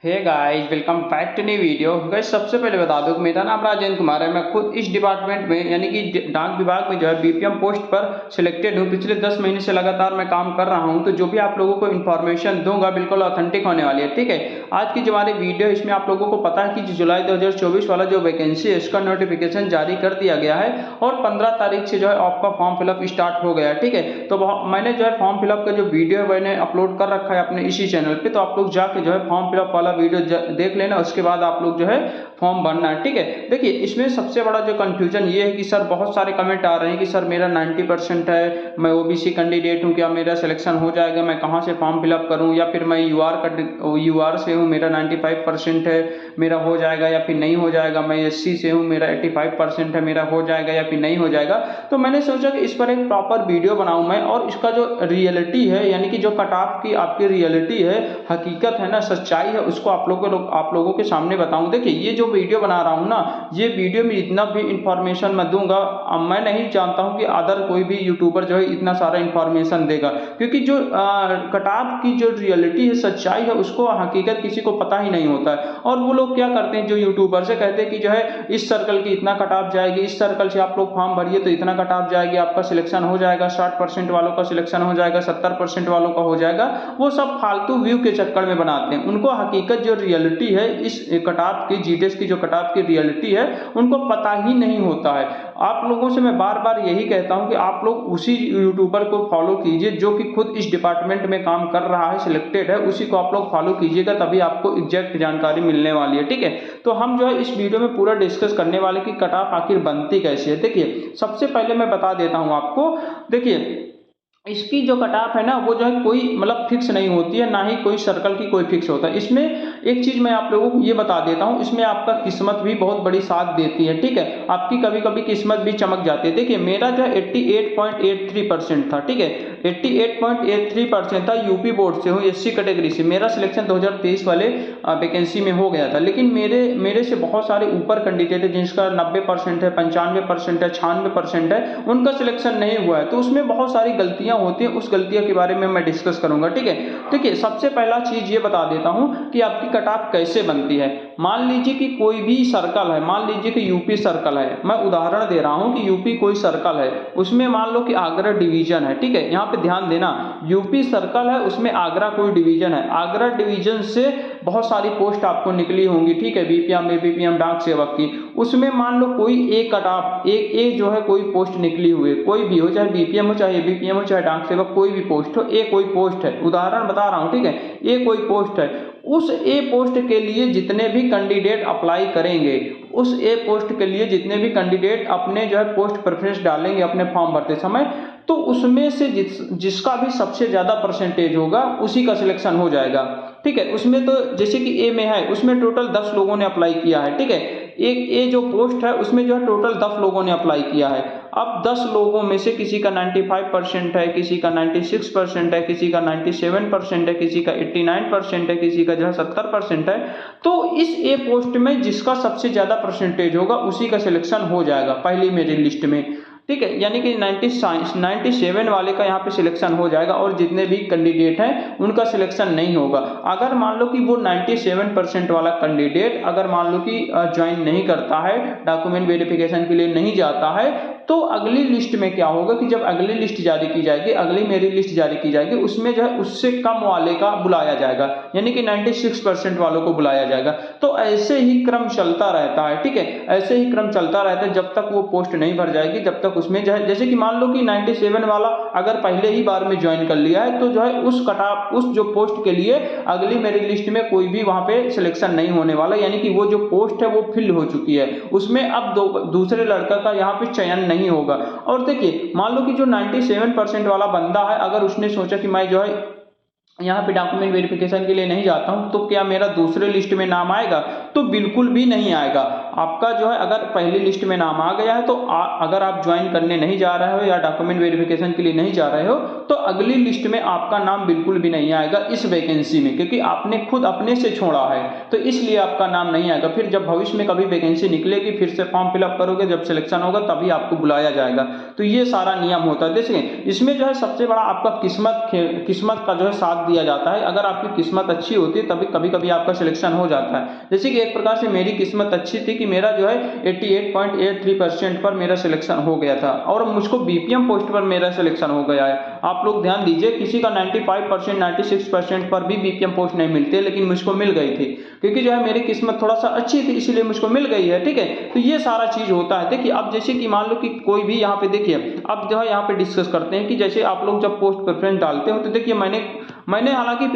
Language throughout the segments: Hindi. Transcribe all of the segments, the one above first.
Hey guys, welcome back to new video. Guys, सबसे पहले बता दूं कि मेरा नाम राजेंद्र कुमार है। मैं खुद इस डिपार्टमेंट में यानी कि डाक विभाग में जो है बीपीएम पोस्ट पर सिलेक्टेड हूं। पिछले 10 महीने से लगातार मैं काम कर रहा हूं। तो जो भी आप लोगों को इन्फॉर्मेशन दूंगा बिल्कुल ऑथेंटिक होने वाली है, ठीक है। आज की जो हमारी वीडियो है इसमें आप लोगों को पता है कि जुलाई 2024 वाला जो वैकेंसी है इसका नोटिफिकेशन जारी कर दिया गया है और 15 तारीख से जो है आपका फॉर्म फिलअप स्टार्ट हो गया है, ठीक है। तो मैंने जो है फॉर्म फिलअप का जो वीडियो है मैंने अपलोड कर रखा है अपने इसी चैनल पे। तो आप लोग जाके जो है फॉर्म फिलअप वाला वीडियो देख लेना, उसके बाद आप लोग जो है फॉर्म भरना है, ठीक है। देखिए, इसमें सबसे बड़ा जो कंफ्यूजन ये है कि सर बहुत सारे कमेंट आ रहे हैं कि सर मेरा 90% है, मैं ओबीसी कैंडिडेट हूं, क्या मेरा सिलेक्शन हो जाएगा, मैं कहां से फॉर्म फिलअप करूं, या फिर मैं यूआर से हूं, मेरा 95% है, मेरा हो जाएगा या फिर नहीं हो जाएगा, मैं एससी से हूं, मेरा 85% है, मेरा हो जाएगा या फिर नहीं हो जाएगा। तो मैंने सोचा कि इस पर एक प्रॉपर वीडियो बनाऊं मैं, और इसका जो रियलिटी है यानी कि जो कट ऑफ की आपकी रियलिटी है, हकीकत है ना, सच्चाई है, उसको आप लोगों के सामने बताऊं। देखिए, ये जो वीडियो बना रहा हूं ना, ये वीडियो में जितना भी इंफॉर्मेशन मैं दूंगा, मैं नहीं जानता हूं कि अदर कोई भी यूट्यूबर जो है इतना सारा इंफॉर्मेशन देगा, क्योंकि जो कट ऑफ की जो रियलिटी है, सच्चाई है, उसको हकीकत किसी को पता ही नहीं होता है। और वो लोग क्या करते हैं, जो यूट्यूबर से कहते हैं कि जो है इस सर्कल की इतना कट ऑफ जाएगी, इस सर्कल से आप लोग फॉर्म भरिए तो इतना कट ऑफ जाएगी, आपका सिलेक्शन हो जाएगा, 60% वालों का सिलेक्शन हो जाएगा, 70% वालों का हो जाएगा। वो सब फालतू व्यू के चक्कर में बनाते हैं। उनको हकीकत जो रियलिटी है इस कट ऑफ की, जीडीएस की जो कट ऑफ की रियलिटी है, उनको पता ही नहीं होता है। आप लोगों से मैं बार बार यही कहता हूं कि आप लोग उसी यूट्यूबर को फॉलो कीजिए जो कि खुद इस डिपार्टमेंट में काम कर रहा है, सिलेक्टेड है, उसी को आप लोग फॉलो कीजिएगा, तभी आपको एग्जैक्ट जानकारी मिलने वाली है, ठीक है। तो हम जो है इस वीडियो में पूरा डिस्कस करने वाले कि कट ऑफ आखिर बनती कैसे है। देखिए, सबसे पहले मैं बता देता हूं आपको। देखिए, इसकी जो कट ऑफ है ना, वो जो है कोई मतलब फिक्स नहीं होती है, ना ही कोई सर्कल की कोई फिक्स होता है। इसमें एक चीज मैं आप लोगों को ये बता देता हूं, इसमें आपका किस्मत भी बहुत बड़ी साथ देती है, ठीक है। आपकी कभी कभी किस्मत भी चमक जाती है। देखिए, मेरा जो है 88.83% था, ठीक है। 88.83% था। यूपी बोर्ड से हूँ, एससी कैटेगरी से। मेरा सिलेक्शन 2023 वाले वैकेंसी में हो गया था। लेकिन मेरे से बहुत सारे ऊपर कैंडिडेट है जिसका 90% है, 95% है, 96% है, उनका सिलेक्शन नहीं हुआ है। तो उसमें बहुत सारी गलतियां होती है, उस गलतियों के बारे में मैं डिस्कस करूंगा, ठीक है। देखिए, सबसे पहला चीज ये बता देता हूं कि आपकी कट ऑफ कैसे बनती है। मान लीजिए कि कोई भी सर्कल है, मान लीजिए कि यूपी सर्कल है, मैं उदाहरण दे रहा हूं कि यूपी कोई सर्कल है, उसमें मान लो कि आगरा डिवीजन है, ठीक है। यहां पे ध्यान देना, यूपी सर्कल है, उसमें आगरा कोई डिवीजन है। आगरा डिवीजन से बहुत सारी पोस्ट आपको निकली होंगी, ठीक है, बीपीएम में, बीपीएम डाक सेवक की। उसमें मान लो कोई एक कट ऑफ एक जो है कोई पोस्ट निकली हुई है, कोई भी हो, चाहे बीपीएम हो, चाहे बीपीएम हो, चाहे डाक सेवक, कोई भी पोस्ट हो, ए कोई पोस्ट है, उदाहरण बता रहा हूं, ठीक है। ए कोई पोस्ट है, उस ए पोस्ट के लिए जितने भी कैंडिडेट अप्लाई करेंगे, उस ए पोस्ट के लिए जितने भी कैंडिडेट अपने जो है पोस्ट प्रेफरेंस डालेंगे अपने फॉर्म भरते समय, तो उसमें से जिसका भी सबसे ज्यादा परसेंटेज होगा उसी का सिलेक्शन हो जाएगा, ठीक है। उसमें तो जैसे कि ए में है, उसमें टोटल 10 लोगों ने अप्लाई किया है, ठीक है। एक ए जो पोस्ट है उसमें जो है टोटल 10 लोगों ने अप्लाई किया है। अब 10 लोगों में से किसी का 95% है, किसी का 96% है, किसी का 97% है, किसी का 89% है, किसी का जो है 70% है। तो इस ए पोस्ट में जिसका सबसे ज्यादा परसेंटेज होगा उसी का सिलेक्शन हो जाएगा पहली मेरिट लिस्ट में, ठीक है। यानी कि 97 वाले का यहाँ पे सिलेक्शन हो जाएगा और जितने भी कैंडिडेट हैं उनका सिलेक्शन नहीं होगा। अगर मान लो कि वो 97% वाला कैंडिडेट अगर मान लो कि ज्वाइन नहीं करता है, डॉक्यूमेंट वेरिफिकेशन के लिए नहीं जाता है, तो अगली लिस्ट में क्या होगा कि जब अगली लिस्ट जारी की जाएगी, अगली मेरिट लिस्ट जारी की जाएगी, उसमें जो है उससे कम वाले का बुलाया जाएगा, यानी कि 96% वालों को बुलाया जाएगा। तो ऐसे ही क्रम चलता रहता है, ठीक है। ऐसे ही क्रम चलता रहता है जब तक वो पोस्ट नहीं भर जाएगी, जब तक उसमें जो है, जैसे कि मान लो कि 97 वाला अगर पहले ही बार में ज्वाइन कर लिया है, तो जो है उस कट ऑफ, उस जो पोस्ट के लिए अगली मेरिट लिस्ट में कोई भी वहां पे सिलेक्शन नहीं होने वाला, यानी कि वो जो पोस्ट है वो फिल हो चुकी है, उसमें अब दूसरे लड़का का यहाँ पे चयन नहीं होगा। और देखिए, मान लो कि जो 97% वाला बंदा है, अगर उसने सोचा कि मैं जो है यहाँ पे डॉक्यूमेंट वेरिफिकेशन के लिए नहीं जाता हूं, तो क्या मेरा दूसरे लिस्ट में नाम आएगा? तो बिल्कुल भी नहीं आएगा। आपका जो है अगर पहली लिस्ट में नाम आ गया है, तो अगर आप ज्वाइन करने नहीं जा रहे हो या डॉक्यूमेंट वेरिफिकेशन के लिए नहीं जा रहे हो, तो अगली लिस्ट में आपका नाम बिल्कुल भी नहीं आएगा इस वैकेंसी में, क्योंकि आपने खुद अपने से छोड़ा है, तो इसलिए आपका नाम नहीं आएगा। फिर जब भविष्य में कभी वैकेंसी निकलेगी, फिर से फॉर्म फिलअप करोगे, जब सिलेक्शन होगा तभी आपको बुलाया जाएगा। तो ये सारा नियम होता है। देखिए, इसमें जो है सबसे बड़ा आपका किस्मत का जो है साथ साथ दिया जाता है। अगर आपकी किस्मत अच्छी होती है तभी कभी कभी आपका सिलेक्शन हो जाता है। जैसे कि एक प्रकार से मेरी किस्मत अच्छी थी कि मेरा जो है 88.83% पर मेरा सिलेक्शन हो गया था और मुझको बीपीएम पोस्ट पर मेरा सिलेक्शन हो गया है। आप लोग ध्यान दीजिए, किसी का 95% 96% पर भी बीपीएम पोस्ट नहीं मिलती है, लेकिन मुझको मिल गई थी क्योंकि जो है मेरी किस्मत थोड़ा सा अच्छी थी, इसलिए मुझको मिल गई है। ठीक है, तो ये सारा चीज होता है। देखिए अब जैसे कि मान लो कि कोई भी यहाँ पे देखिए, अब जो है यहाँ पे डिस्कस करते हैं कि जैसे आप लोग जब पोस्ट प्रेफरेंस डालते हो तो देखिए मैंने हालांकि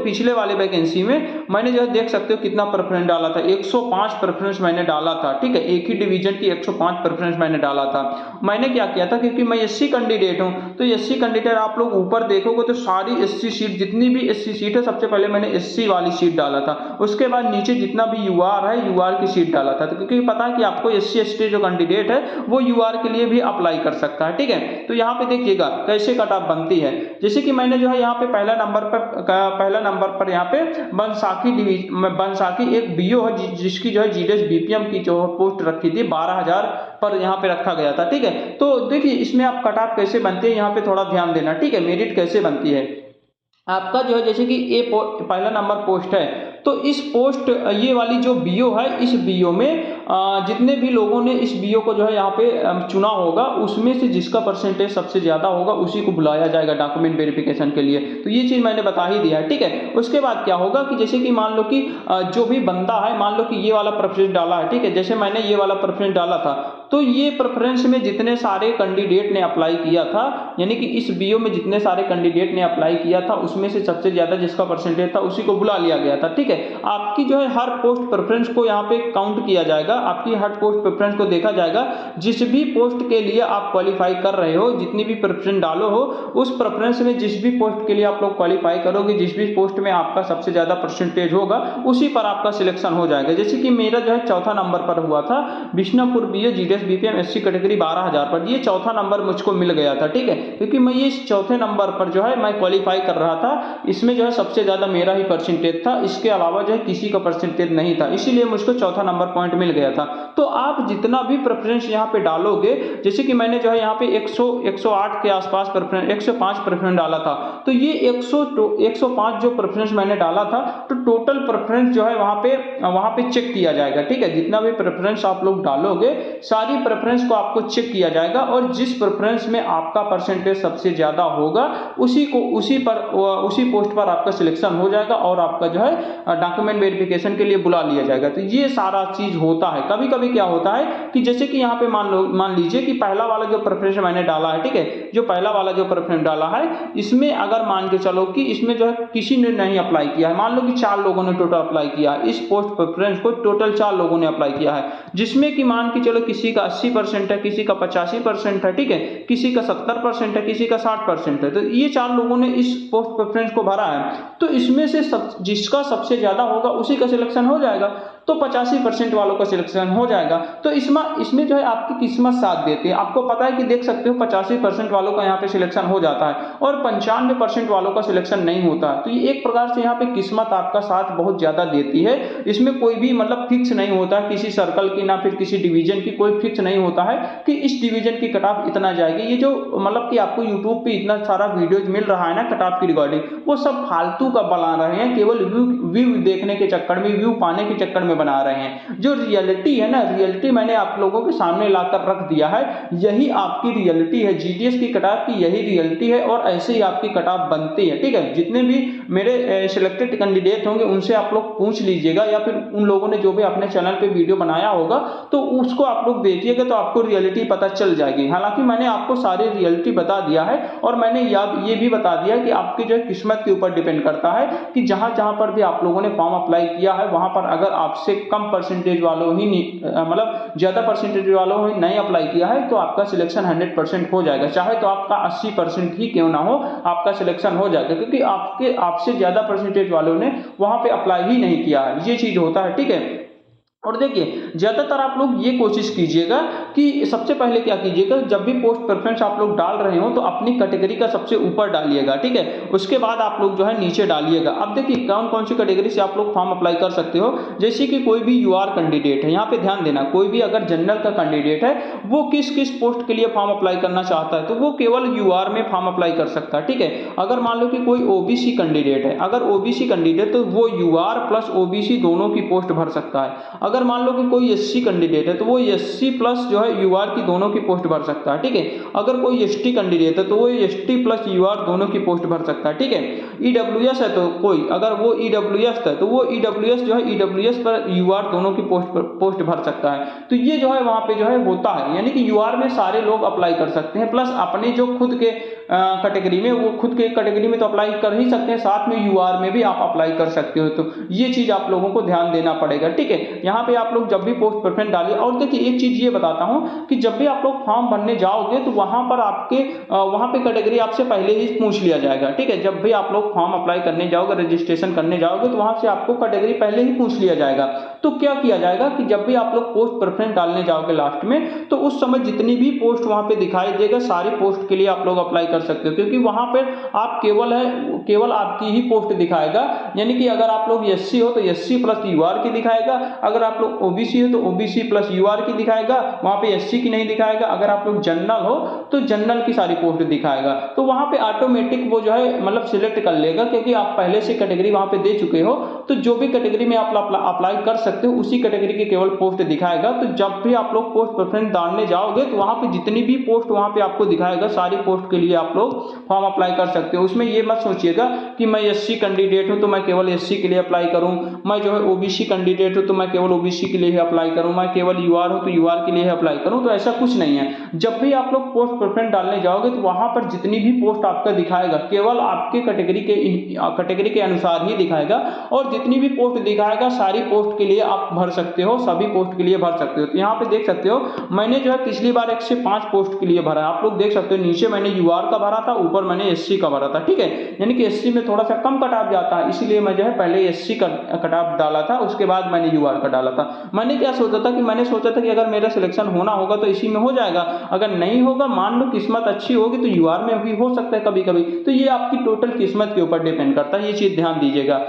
पिछले वाले वैकेंसी में मैंने जो है देख सकते हो कितना प्रेफरेंस डाला था, 105 प्रेफरेंस मैंने डाला था। ठीक है, एक ही डिवीजन की 105 प्रेफरेंस मैंने डाला था। मैंने क्या किया था, क्योंकि मैं एससी कैंडिडेट हूं, तो एससी कैंडिडेट आप लोग ऊपर देखोगे तो सारी एससी सीट, जितनी भी एससी सीट है, सबसे पहले मैंने एससी वाली सीट डाला था। उसके बाद नीचे जितना भी यूआर है, यूआर की सीट डाला था। तो क्योंकि पता है कि आपको एससी एसटी जो कैंडिडेट है वो यूआर के लिए भी अप्लाई कर सकता है। ठीक है, तो यहाँ पे देखिएगा कैसे कट ऑफ बनती है। जैसे कि मैंने जो है यहाँ पे पहला नंबर पर यहाँ पे बनसाखी एक बीओ है जिसकी जो है जीडीएस बीपीएम की जो पोस्ट रखी थी 12,000 पर यहाँ पे रखा गया था। ठीक है, तो देखिए इसमें आप कट ऑफ कैसे बनती है यहाँ पे थोड़ा ध्यान देना। ठीक है, मेरिट कैसे बनती है आपका जो है, जैसे कि पहला नंबर पोस्ट है, तो इस पोस्ट ये वाली जो बीओ है, इस बीओ में जितने भी लोगों ने इस बीओ को जो है यहाँ पे चुना होगा, उसमें से जिसका परसेंटेज सबसे ज्यादा होगा उसी को बुलाया जाएगा डॉक्यूमेंट वेरिफिकेशन के लिए। तो ये चीज मैंने बता ही दिया है। ठीक है, उसके बाद क्या होगा कि जैसे कि मान लो कि जो भी बंदा है, मान लो कि ये वाला प्रेफरेंस डाला है। ठीक है, जैसे मैंने ये वाला प्रेफरेंस डाला था, तो ये प्रेफरेंस में जितने सारे कैंडिडेट ने अप्लाई किया था, यानी कि इस बीओ में जितने सारे कैंडिडेट ने अप्लाई किया था, उसमें से सबसे ज्यादा जिसका परसेंटेज था उसी को बुला लिया गया था। ठीक है, आपकी जो है हर पोस्ट प्रेफरेंस को यहाँ पे काउंट किया जाएगा, आपकी हर पोस्ट प्रेफरेंस को देखा जाएगा। जिस भी पोस्ट के लिए आप क्वालिफाई कर रहे हो, जितनी भी प्रेफरेंस डालो हो, उस प्रेफरेंस में जिस भी पोस्ट के लिए आप लोग क्वालिफाई करोगे, जिस भी पोस्ट में आपका सबसे ज्यादा परसेंटेज होगा, उसी पर आपका सिलेक्शन हो जाएगा। जैसे कि मेरा जो है चौथा नंबर पर हुआ था, Bishnapur BO GDS BPM SC category 12,000 पर, ये चौथा नंबर मुझको मिल गया था। ठीक है, क्योंकि मैं ये चौथे नंबर पर जो है मैं क्वालिफाई कर रहा था, इसमें जो है सबसे ज्यादा मेरा ही परसेंटेज था, इसके अलावा जो है किसी का परसेंटेज नहीं था, इसीलिए मुझको चौथा नंबर पॉइंट मिल गया था। तो आप जितना भी प्रेफरेंस यहाँ पे डालोगे, जैसे कि मैंने जो है यहाँ पे 108 के आसपास प्रेफरेंस, 105 प्रेफरेंस डाला था, तो ये 105 जो प्रेफरेंस मैंने डाला था, तो टोटल प्रेफरेंस जो है वहां पे चेक किया जाएगा। ठीक है, जितना भी प्रेफरेंस आप लोग डालोगे, सारी प्रेफरेंस को आपको चेक किया जाएगा और जिस प्रेफरेंस में आपका परसेंटेज सबसे ज्यादा होगा उसी पोस्ट पर आपका सिलेक्शन हो जाएगा और आपका जो है डॉक्यूमेंट वेरिफिकेशन के लिए बुला लिया जाएगा। तो ये सारा चीज होता है। कभी कभी क्या होता है कि जैसे कि यहाँ पे मान लीजिए कि पहला वाला जो प्रेफरेंस मैंने डाला है, ठीक है, जो पहला वाला जो प्रेफरेंस डाला है, इसमें अगर मान के चलो कि इसमें जो है किसी ने नहीं अप्लाई किया है, मान लो कि 4 लोगों ने टोटल अप्लाई किया है, इस पोस्ट प्रेफरेंस को टोटल 4 लोगों ने अप्लाई किया है, जिसमें कि मान के चलो किसी का 80% है, किसी का 85% है, ठीक है, किसी का 70% है, किसी का 60% है। तो ये 4 लोगों ने इस पोस्ट प्रेफरेंस को भरा है, तो इसमें से जिसका सबसे ज्यादा होगा उसी का सिलेक्शन हो जाएगा, तो 85% वालों का सिलेक्शन हो जाएगा। तो इसमें जो है आपकी किस्मत साथ देती है। आपको पता है कि देख सकते हो 85% वालों का यहाँ पे सिलेक्शन हो जाता है और 95% वालों का सिलेक्शन नहीं होता है। तो ये एक प्रकार से यहाँ पे किस्मत आपका साथ बहुत ज्यादा देती है। इसमें कोई भी मतलब फिक्स नहीं होता किसी सर्कल की, ना फिर किसी डिवीजन की, कोई फिक्स नहीं होता है कि इस डिवीजन की कट ऑफ इतना जाएगी। ये जो मतलब कि आपको यूट्यूब पे इतना सारा वीडियोज मिल रहा है ना कट ऑफ की रिगार्डिंग, वो सब फालतू का बना रहे हैं, केवल व्यू देखने के चक्कर में, व्यू पाने के चक्कर में बना रहे हैं। जो रियलिटी है ना, रियलिटी मैंने आप लोगों के सामने लाकर रख दिया है, यही आपकी रियलिटी है। जीडीएस की कट ऑफ की यही रियलिटी है और ऐसे ही आपकी कट ऑफ बनती है। ठीक है, जितने भी मेरे सिलेक्टेड कैंडिडेट होंगे उनसे आप लोग पूछ लीजिएगा, या फिर उन लोगों ने जो भी अपने चैनल पे वीडियो बनाया होगा तो उसको आप लोग देखिएगा, तो आपको रियलिटी पता चल जाएगी। हालांकि मैंने आपको सारी रियलिटी बता दिया है और मैंने ये भी बता दिया कि आपकी जो किस्मत के ऊपर डिपेंड करता है कि जहां जहां पर भी आप लोगों ने फॉर्म अप्लाई किया है, वहां पर अगर आपसे कम परसेंटेज वालों ही मतलब ज्यादा परसेंटेज वालों ही नहीं अप्लाई किया है, तो आपका सिलेक्शन 100% हो जाएगा। चाहे तो आपका 80% ही क्यों ना हो, आपका सिलेक्शन हो जाएगा, क्योंकि आपसे ज्यादा परसेंटेज वालों ने वहां पे अप्लाई ही नहीं किया है। ये चीज होता है। ठीक है, और देखिए ज़्यादातर आप लोग ये कोशिश कीजिएगा कि सबसे पहले क्या कीजिएगा, जब भी पोस्ट प्रेफरेंस आप लोग डाल रहे हो तो अपनी कैटेगरी का सबसे ऊपर डालिएगा, ठीक है। उसके बाद आप लोग जो है नीचे डालिएगा। अब देखिए कौन कौन सी कैटेगरी से आप लोग फॉर्म अप्लाई कर सकते हो। जैसे कि कोई भी यूआर कैंडिडेट है, यहाँ पे ध्यान देना, कोई भी अगर जनरल का कैंडिडेट है वो किस किस पोस्ट के लिए फॉर्म अप्लाई करना चाहता है तो वो केवल यूआर में फॉर्म अप्लाई कर सकता है, ठीक है। अगर मान लो कि कोई ओबीसी कैंडिडेट है, अगर ओबीसी कैंडिडेट तो वो यूआर प्लस ओबीसी दोनों की पोस्ट भर सकता है। अगर मान लो कि कोई एससी कैंडिडेट है तो वो एससी प्लस जो है यूआर की दोनों की पोस्ट भर सकता है, ठीक है। अगर कोई एसटी कैंडिडेट है तो वो एसटी प्लस यूआर दोनों की पोस्ट भर सकता है, ठीक है। ईडब्ल्यूएस है तो कोई, अगर वो ईडब्ल्यूएस है तो वो ईडब्ल्यूएस जो है ईडब्ल्यूएस पर यूआर दोनों की पोस्ट भर सकता है। तो ये जो है वहां पे जो है होता है, यानी कि यूआर में सारे लोग अप्लाई कर सकते हैं, प्लस अपने जो खुद के कैटेगरी में, वो खुद के कैटेगरी में तो अप्लाई कर ही सकते हैं, साथ में यूआर में भी आप अप्लाई कर सकते हो। तो ये चीज आप लोगों को ध्यान देना पड़ेगा, ठीक है। यहाँ पे आप लोग जब भी पोस्ट प्रेफरेंस डालिए, और देखिए एक चीज ये बताता हूँ कि जब भी आप लोग फॉर्म भरने जाओगे तो वहां पर आपके वहां पे कैटेगरी आपसे पहले ही पूछ लिया जाएगा, ठीक है। जब भी आप लोग फॉर्म अप्लाई करने जाओगे, रजिस्ट्रेशन करने जाओगे तो वहां से आपको कैटेगरी पहले ही पूछ लिया जाएगा। तो क्या किया जाएगा कि जब भी आप लोग पोस्ट प्रेफरेंस डालने जाओगे लास्ट में, तो उस समय जितनी भी पोस्ट वहां पे दिखाई देगा सारी पोस्ट के लिए आप लोग अप्लाई कर सकते हो, क्योंकि वहां पर आप केवल आपकी ही पोस्ट दिखाएगा। यानी कि अगर आप लोग एससी हो तो एससी प्लस यूआर की दिखाएगा, अगर आप लोग ओबीसी हो तो ओबीसी प्लस यूआर की दिखाएगा, वहां पे एससी की नहीं दिखाएगा। अगर आप लोग जनरल हो तो जनरल की सारी पोस्ट दिखाएगा। तो वहां पे ऑटोमेटिक वो जो है मतलब सिलेक्ट कर लेगा, क्योंकि आप पहले से कैटेगरी वहां पे दे चुके हो। तो जो भी कैटेगरी में आप अप्लाई कर सकते हो उसी कैटेगरी की केवल पोस्ट दिखाएगा। तो जब भी आप लोग पोस्ट प्रेफरेंस डालने जाओगे तो वहां पे जितनी भी पोस्ट वहां पे आपको दिखाएगा सारी पोस्ट के लिए आप लोग फॉर्म अप्लाई कर सकते हो। उसमें ये मत सोचिएगा कि मैं एससी कैंडिडेट हूं तो मैं केवल एससी के लिए अप्लाई करूं, मैं जो है ओबीसी कैंडिडेट हूं तो मैं केवल ओबीसी के लिए ही अप्लाई करूं, मैं केवल यूआर हूं तो यूआर के लिए ही अप्लाई करूं। तो ऐसा कुछ नहीं है। जब भी आप लोग पोस्ट प्रेफरेंस डालने जाओगे तो वहां पर जितनी भी पोस्ट आपका दिखाएगा केवल आपके कैटेगरी के अनुसार ही दिखाएगा, और जितनी भी पोस्ट दिखाएगा सारी पोस्ट के लिए आप भर सकते हो, सभी पोस्ट के लिए भर सकते हो। तो यहाँ पे देख सकते हो मैंने जो है पिछली बार 1 से 5 पोस्ट के लिए भरा है। आप लोग देख सकते हो नीचे मैंने यूआर का भरा था, ऊपर मैंने एससी का भरा था, ठीक है। यानी कि एससी में थोड़ा सा कम कट ऑफ जाता है, इसलिए मैं जो है पहले एससी का कट ऑफ डाला था, उसके बाद मैंने यूआर का डाला था। मैंने क्या सोचा था कि अगर मेरा सिलेक्शन होना होगा तो इसी में हो जाएगा, अगर नहीं होगा मान लो किस्मत अच्छी होगी तो यूआर में भी हो सकता है कभी कभी। तो ये आपकी टोटल किस्मत के ऊपर डिपेंड करता है, ये चीज ध्यान दीजिएगा।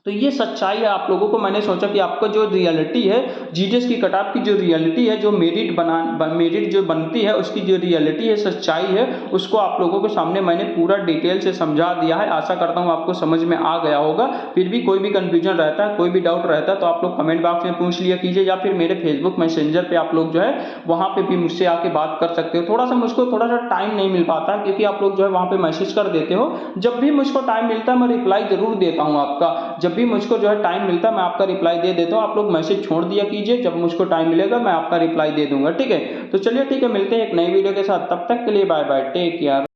तो ये सच्चाई है आप लोगों को। मैंने सोचा कि आपका जो रियलिटी है जीडीएस की कटऑफ की जो रियलिटी है, जो मेरिट जो बनती है उसकी जो रियलिटी है, सच्चाई है, उसको आप लोगों के सामने मैंने पूरा डिटेल से समझा दिया है। आशा करता हूँ आपको समझ में आ गया होगा। फिर भी कोई भी कंफ्यूजन रहता है, कोई भी डाउट रहता है तो आप लोग कमेंट बॉक्स में पूछ लिया कीजिए, या फिर मेरे फेसबुक मैसेंजर पे आप लोग जो है वहाँ पे भी मुझसे आके बात कर सकते हो। थोड़ा सा मुझको टाइम नहीं मिल पाता क्योंकि आप लोग जो है वहाँ पे मैसेज कर देते हो। जब भी मुझको टाइम मिलता है मैं रिप्लाई जरूर देता हूँ आपका। जब भी मुझको जो है टाइम मिलता है मैं आपका रिप्लाई दे देता हूँ। आप लोग मैसेज छोड़ दिया कीजिए, जब मुझको टाइम मिलेगा मैं आपका रिप्लाई दे दूंगा, ठीक है। तो चलिए ठीक है, मिलते हैं एक नई वीडियो के साथ, तब तक के लिए बाय बाय, टेक केयर।